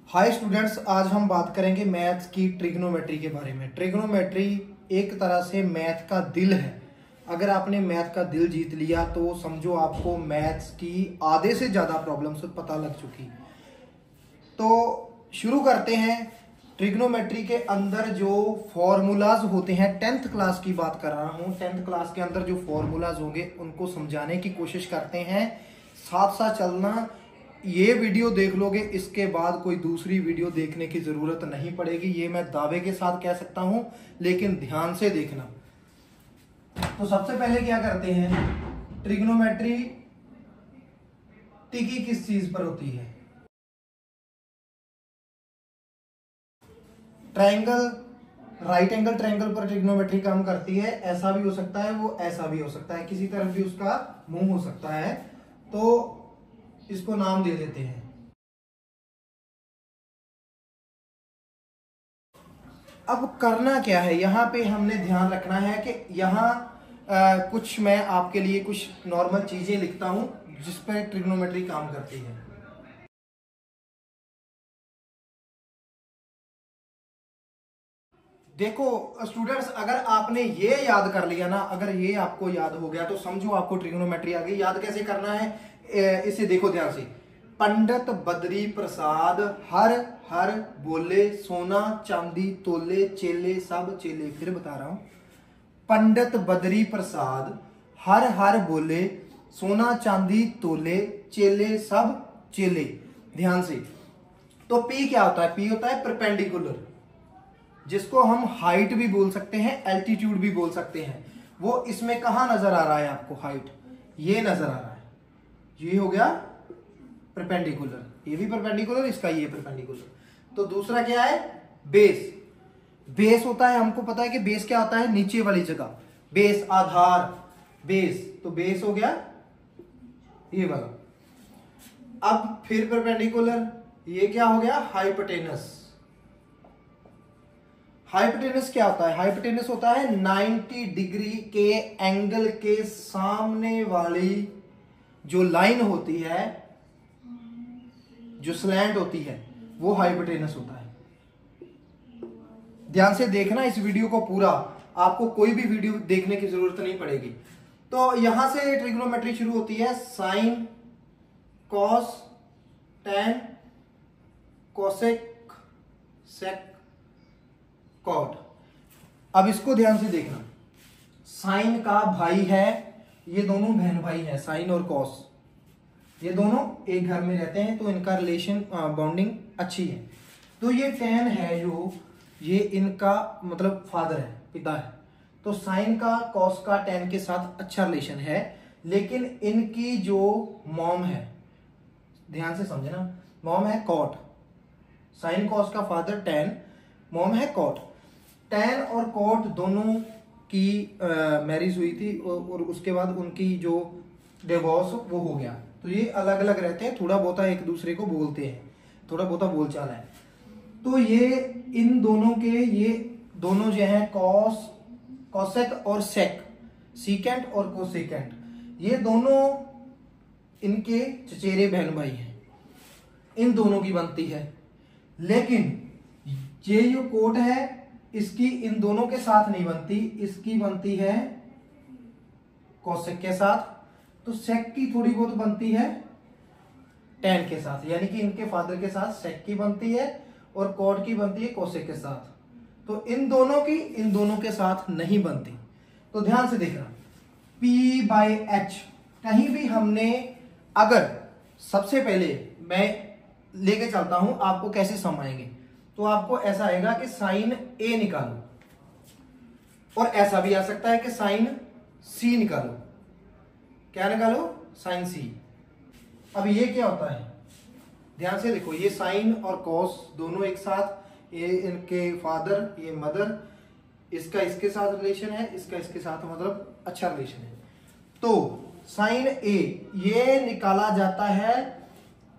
Hi students, आज हम बात करेंगे मैथ्स की ट्रिग्नोमेट्री के बारे में। ट्रिग्नोमेट्री एक तरह से मैथ का दिल है। अगर आपने मैथ का दिल जीत लिया तो समझो आपको मैथ्स की आधे से ज़्यादा प्रॉब्लम्स पता लग चुकी। तो शुरू करते हैं। ट्रिग्नोमेट्री के अंदर जो फॉर्मूलाज होते हैं, 10th क्लास की बात कर रहा हूँ, 10th क्लास के अंदर जो फॉर्मूलाज होंगे उनको समझाने की कोशिश करते हैं। साथ साथ चलना, ये वीडियो देख लोगे इसके बाद कोई दूसरी वीडियो देखने की जरूरत नहीं पड़ेगी, ये मैं दावे के साथ कह सकता हूं, लेकिन ध्यान से देखना। तो सबसे पहले क्या करते हैं, ट्रिग्नोमेट्री टिकी किस चीज पर होती है? ट्रायंगल, राइट एंगल ट्रायंगल पर ट्रिग्नोमेट्री काम करती है। ऐसा भी हो सकता है, वो ऐसा भी हो सकता है, किसी तरफ भी उसका मुंह हो सकता है। तो इसको नाम दे देते हैं। अब करना क्या है, यहां पे हमने ध्यान रखना है कि यहां कुछ मैं आपके लिए कुछ नॉर्मल चीजें लिखता हूं जिस पर ट्रिग्नोमेट्री काम करती है। देखो स्टूडेंट्स, अगर आपने ये याद कर लिया ना, अगर ये आपको याद हो गया तो समझो आपको ट्रिग्नोमेट्री आ गई। याद कैसे करना है, इसे देखो ध्यान से। पंडित बद्री प्रसाद हर हर बोले, सोना चांदी तोले, चेले सब चेले। फिर बता रहा हूं, पंडित बद्री प्रसाद हर हर बोले, सोना चांदी तोले, चेले सब चेले। ध्यान से। तो पी क्या होता है? पी होता है परपेंडिकुलर, जिसको हम हाइट भी बोल सकते हैं, एल्टीट्यूड भी बोल सकते हैं। वो इसमें कहां नजर आ रहा है आपको? हाइट ये नजर आ रहा है, ये हो गया परपेंडिकुलर, ये भी परपेंडिकुलर, इसका ये परपेंडिकुलर। तो दूसरा क्या है? बेस। बेस होता है, हमको पता है कि बेस क्या होता है, नीचे वाली जगह। बेस आधार, बेस, तो बेस हो गया ये वाला। अब फिर परपेंडिकुलर, ये क्या हो गया? हाइपोटेनस। हाइपोटेनस क्या होता है? हाइपोटेनस होता है 90 डिग्री के एंगल के सामने वाली जो लाइन होती है, जो स्लैंट होती है, वो हाइपोटेनस होता है। ध्यान से देखना इस वीडियो को पूरा, आपको कोई भी वीडियो देखने की जरूरत नहीं पड़ेगी। तो यहां से ट्रिग्नोमेट्री शुरू होती है। साइन, कॉस, टेन, कोसेक, सेक, कॉट। अब इसको ध्यान से देखना। साइन का भाई है, ये दोनों बहन भाई हैं, साइन और कॉस, ये दोनों एक घर में रहते हैं, तो इनका रिलेशन बॉन्डिंग अच्छी है। तो ये टेन है जो, ये इनका मतलब फादर है, पिता है। तो साइन का कॉस का टेन के साथ अच्छा रिलेशन है, लेकिन इनकी जो मॉम है, ध्यान से समझना, मॉम है कॉट। साइन कॉस का फादर टेन, मॉम है कॉट। टेन और कॉट दोनों की मैरिज हुई थी और उसके बाद उनकी जो डिवोर्स वो हो गया। तो ये अलग अलग रहते हैं, थोड़ा बहुत एक दूसरे को बोलते हैं, थोड़ा बहुत बोलचाल है। तो ये इन दोनों के, ये दोनों जो है कॉस, कॉसेक और सेक, सीकेंट और कोसेकेंट, ये दोनों इनके चचेरे बहन भाई हैं, इन दोनों की बनती है। लेकिन ये जो कोट है, इसकी इन दोनों के साथ नहीं बनती, इसकी बनती है कोसेक के साथ। तो सेक की थोड़ी बहुत बनती है टेन के साथ, यानी कि इनके फादर के साथ सेक की बनती है और कॉट की बनती है कोसेक के साथ। तो इन दोनों की इन दोनों के साथ नहीं बनती। तो ध्यान से देखना, P/H कहीं भी हमने, अगर सबसे पहले मैं लेके चलता हूं आपको कैसे समाएंगे, तो आपको ऐसा आएगा कि साइन A निकालो, और ऐसा भी आ सकता है कि साइन C निकालो। क्या निकालो? Sine C। अब ये क्या होता है, ध्यान से देखो, ये साइन और कॉस दोनों एक साथ, ये इनके फादर, ये मदर, इसका इसके साथ रिलेशन है, इसका इसके साथ मतलब अच्छा रिलेशन है। तो साइन A ये निकाला जाता है,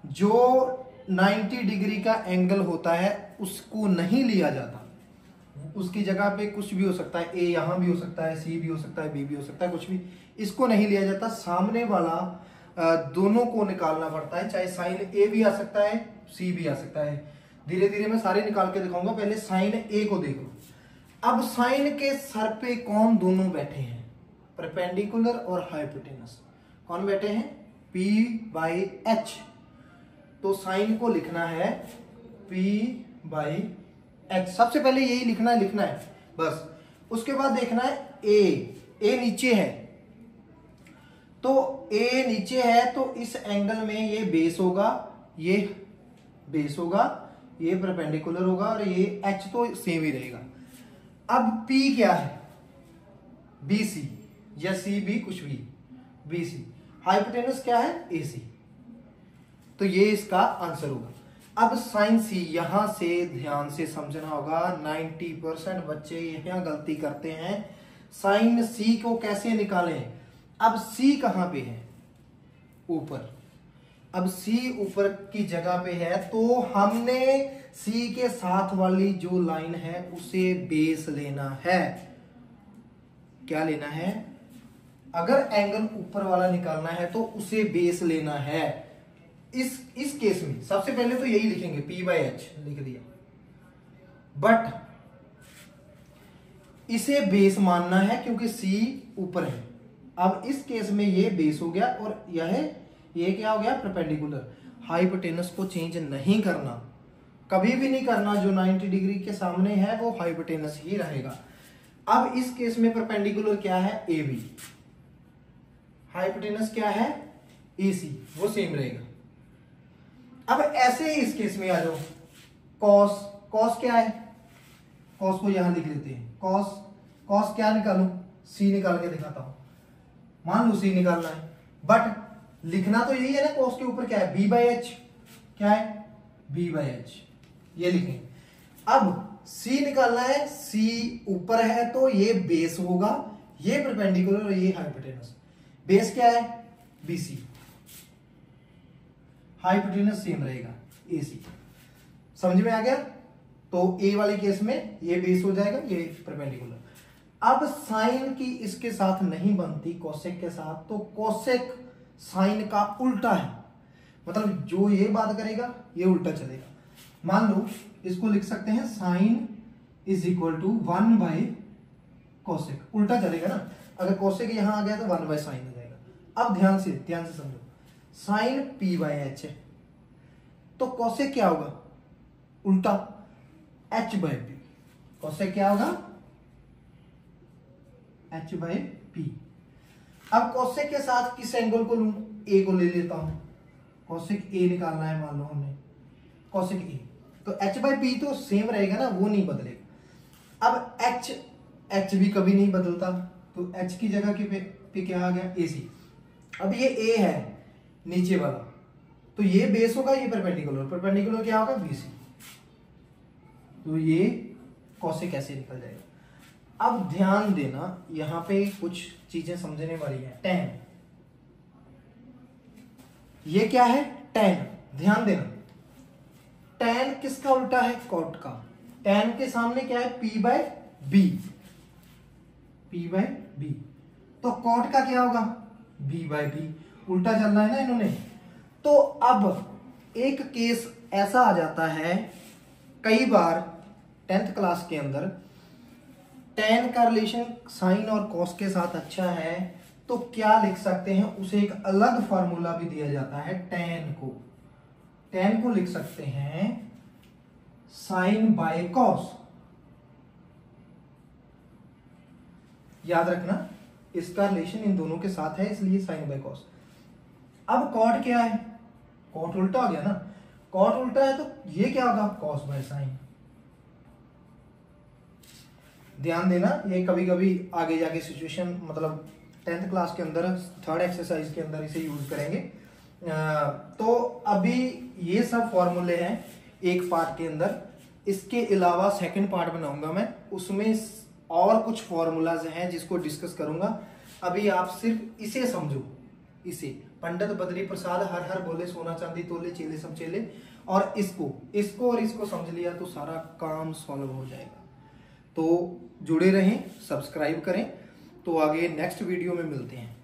जो 90 डिग्री का एंगल होता है उसको नहीं लिया जाता, उसकी जगह पे कुछ भी हो सकता है, A यहां भी हो सकता है, C भी हो सकता है, B भी हो सकता है, कुछ भी, इसको नहीं लिया जाता। सामने वाला दोनों को निकालना पड़ता है, चाहे साइन A भी आ सकता है, C भी आ सकता है। धीरे धीरे मैं सारे निकाल के दिखाऊंगा, पहले साइन ए को देखो। अब साइन के सर पे कौन दोनों बैठे हैं, परपेंडिकुलर और हाइपोटेनस। कौन बैठे हैं, P बाई एच। तो साइन को लिखना है P बाई एच, सबसे पहले यही लिखना है बस। उसके बाद देखना है ए नीचे है, तो ए नीचे है तो इस एंगल में ये बेस होगा, ये बेस होगा, ये परपेंडिकुलर होगा और ये एच तो सेम ही रहेगा। अब P क्या है, BC या CB कुछ भी, BC। हाइपोटेनस क्या है, AC। तो ये इसका आंसर होगा। अब साइन सी, यहां से ध्यान से समझना होगा, 90% बच्चे यहां गलती करते हैं। साइन सी को कैसे निकालें, अब सी कहां पे है, ऊपर। अब सी ऊपर की जगह पे है तो हमने सी के साथ वाली जो लाइन है उसे बेस लेना है। क्या लेना है, अगर एंगल ऊपर वाला निकालना है तो उसे बेस लेना है। इस केस में सबसे पहले तो यही लिखेंगे, P बाई एच लिख दिया, बट इसे बेस मानना है क्योंकि C ऊपर है। अब इस केस में ये बेस हो गया और ये क्या हो गया, परपेंडिकुलर। हाइपोटेनस को चेंज नहीं करना, कभी भी नहीं करना, जो 90 डिग्री के सामने है वो हाइपोटेनस ही रहेगा। अब इस केस में परपेंडिकुलर क्या है, AB, हाइपोटेनस क्या है, AC, वो सेम रहेगा। अब ऐसे ही इस केस में आ जाओ, कॉस क्या है, कॉस को यहां लिख लेते हैं। कॉस क्या निकालूं, C निकाल के दिखाता हूं, मान लो C निकालना है, बट लिखना तो यही है ना, कॉस के ऊपर क्या है, B बाई एच। क्या है, B बाई एच, ये लिखेंगे। अब C निकालना है, C ऊपर है तो ये बेस होगा, ये परपेंडिकुलर और ये हाइपोटेनस। बेस क्या है, BC, हाइपोटेनस सेम रहेगा, AC। समझ में आ गया। तो ए वाले केस में ये बेस हो जाएगा, ये परपेंडिकुलर। अब साइन की इसके साथ नहीं बनती, कोसेक के साथ, तो कोसेक साइन का उल्टा है, मतलब जो ये बात करेगा ये उल्टा चलेगा। मान लो इसको लिख सकते हैं sine is equal to 1 by cosec, उल्टा चलेगा ना। अगर कोसेक यहां आ गया तो 1 बाई साइन हो जाएगा। अब ध्यान से समझो, साइन P बाई एच है तो कोसेक क्या होगा, उल्टा H बाई P। कोसेक क्या होगा, H बाई P। अब कोसेक के साथ किस एंगल को लूं, A को ले लेता हूं, कोसेक A निकालना है, मान लो हमने कोसेक A, तो H बाई P तो सेम रहेगा ना, वो नहीं बदलेगा। अब H भी कभी नहीं बदलता, तो H की जगह पे क्या आ गया, AC। अब ये A है नीचे वाला, तो ये बेस होगा, ये परपेंडिकुलर क्या होगा, BC। तो ये कोसेक ऐसे निकल जाएगा। अब ध्यान देना, यहां पे कुछ चीजें समझने वाली है। tan, ये क्या है, tan, ध्यान देना। tan किसका उल्टा है, कॉट का। tan के सामने क्या है, P बाई B। तो कॉट का क्या होगा, B बाई B, उल्टा चलना है ना इन्होंने। तो अब एक केस ऐसा आ जाता है, कई बार 10th क्लास के अंदर tan का रिलेशन साइन और कॉस के साथ अच्छा है, तो क्या लिख सकते हैं, उसे एक अलग फॉर्मूला भी दिया जाता है। tan को लिख सकते हैं साइन बाय कॉस। याद रखना, इसका रिलेशन इन दोनों के साथ है, इसलिए साइन बाय कॉस। अब कॉट क्या है, कॉट उल्टा हो गया ना, कॉट उल्टा है तो ये क्या होगा, कॉस बाय साइन। ध्यान देना, ये कभी कभी आगे जाके सिचुएशन, मतलब 10th क्लास के अंदर 3rd एक्सरसाइज के अंदर इसे यूज करेंगे। तो अभी ये सब फॉर्मूले हैं एक पार्ट के अंदर, इसके अलावा सेकंड पार्ट बनाऊंगा मैं, उसमें और कुछ फॉर्मूलाज हैं जिसको डिस्कस करूंगा। अभी आप सिर्फ इसे समझो, इसे पंडित बद्री प्रसाद हर हर बोले सोना चांदी तोले चेले सब चेले, और इसको समझ लिया तो सारा काम सॉल्व हो जाएगा। तो जुड़े रहें, सब्सक्राइब करें, तो आगे नेक्स्ट वीडियो में मिलते हैं।